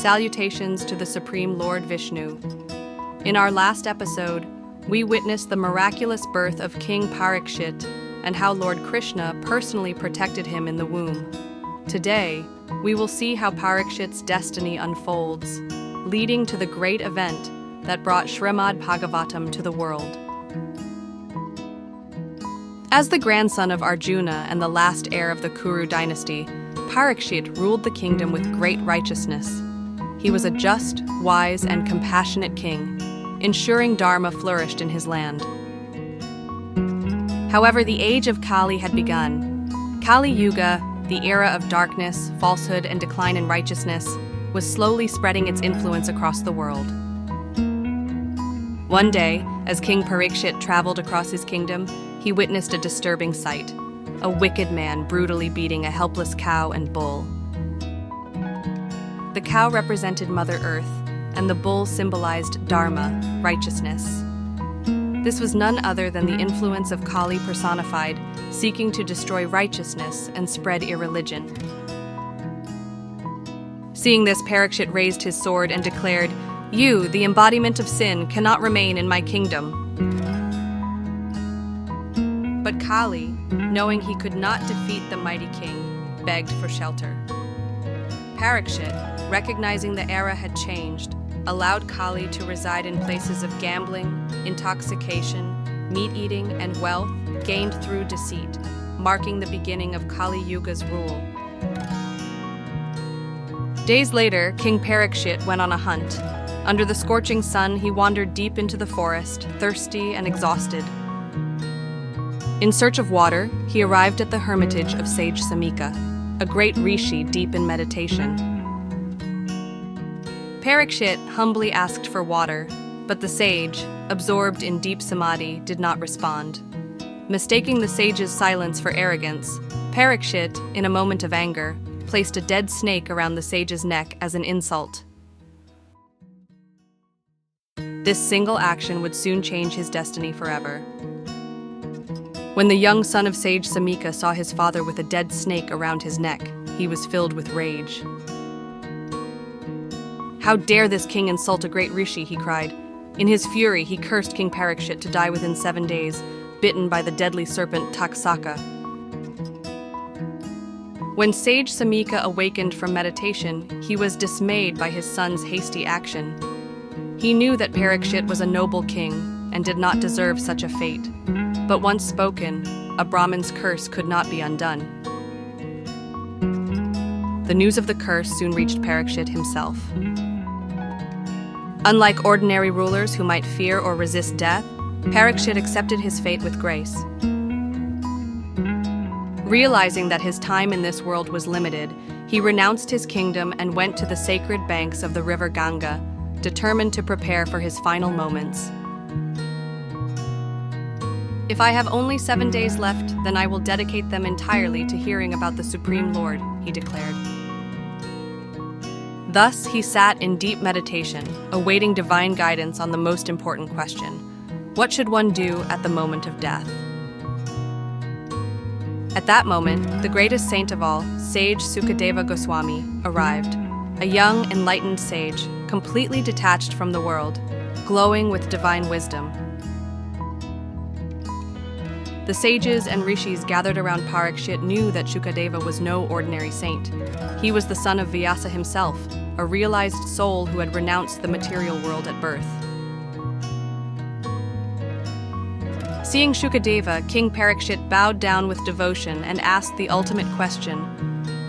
Salutations to the Supreme Lord Vishnu. In our last episode, we witnessed the miraculous birth of King Parikshit and how Lord Krishna personally protected him in the womb. Today, we will see how Parikshit's destiny unfolds, leading to the great event that brought Śrīmad Bhāgavatam to the world. As the grandson of Arjuna and the last heir of the Kuru dynasty, Parikshit ruled the kingdom with great righteousness. He was a just, wise, and compassionate king, ensuring Dharma flourished in his land. However, the age of Kali had begun. Kali Yuga, the era of darkness, falsehood, and decline in righteousness, was slowly spreading its influence across the world. One day, as King Parikshit traveled across his kingdom, he witnessed a disturbing sight: a wicked man brutally beating a helpless cow and bull. The cow represented Mother Earth, and the bull symbolized Dharma, righteousness. This was none other than the influence of Kali personified, seeking to destroy righteousness and spread irreligion. Seeing this, Parikshit raised his sword and declared, "You, the embodiment of sin, cannot remain in my kingdom." But Kali, knowing he could not defeat the mighty king, begged for shelter. Parikshit, recognizing the era had changed, allowed Kali to reside in places of gambling, intoxication, meat-eating, and wealth gained through deceit, marking the beginning of Kali Yuga's rule. Days later, King Parikshit went on a hunt. Under the scorching sun, he wandered deep into the forest, thirsty and exhausted. In search of water, he arrived at the hermitage of Sage Śukadeva, a great rishi deep in meditation. Parikshit humbly asked for water, but the sage, absorbed in deep samadhi, did not respond. Mistaking the sage's silence for arrogance, Parikshit, in a moment of anger, placed a dead snake around the sage's neck as an insult. This single action would soon change his destiny forever. When the young son of Sage Śukadeva saw his father with a dead snake around his neck, he was filled with rage. "How dare this king insult a great rishi?" he cried. In his fury, he cursed King Parikshit to die within 7 days, bitten by the deadly serpent Taksaka. When Sage Śukadeva awakened from meditation, he was dismayed by his son's hasty action. He knew that Parikshit was a noble king and did not deserve such a fate. But once spoken, a Brahmin's curse could not be undone. The news of the curse soon reached Parikshit himself. Unlike ordinary rulers who might fear or resist death, Parikshit accepted his fate with grace. Realizing that his time in this world was limited, he renounced his kingdom and went to the sacred banks of the river Ganga, determined to prepare for his final moments. "If I have only 7 days left, then I will dedicate them entirely to hearing about the Supreme Lord," he declared. Thus, he sat in deep meditation, awaiting divine guidance on the most important question: what should one do at the moment of death? At that moment, the greatest saint of all, Sage Śukadeva Goswami, arrived. A young, enlightened sage, completely detached from the world, glowing with divine wisdom. The sages and rishis gathered around Parikshit knew that Śukadeva was no ordinary saint. He was the son of Vyāsa himself, a realized soul who had renounced the material world at birth. Seeing Śukadeva, King Parikshit bowed down with devotion and asked the ultimate question: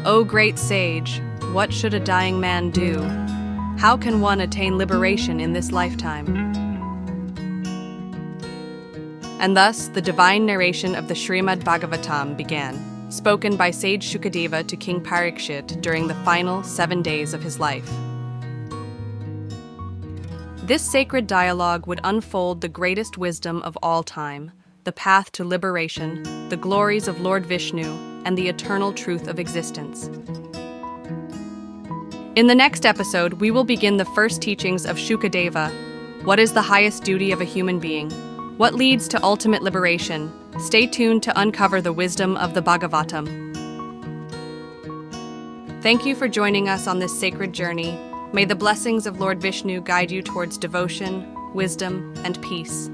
"O great sage, what should a dying man do? How can one attain liberation in this lifetime?" And thus, the divine narration of the Srimad Bhagavatam began, spoken by Sage Śukadeva to King Parikshit during the final 7 days of his life. This sacred dialogue would unfold the greatest wisdom of all time, the path to liberation, the glories of Lord Vishnu, and the eternal truth of existence. In the next episode, we will begin the first teachings of Śukadeva. What is the highest duty of a human being? What leads to ultimate liberation? Stay tuned to uncover the wisdom of the Bhagavatam. Thank you for joining us on this sacred journey. May the blessings of Lord Vishnu guide you towards devotion, wisdom, and peace.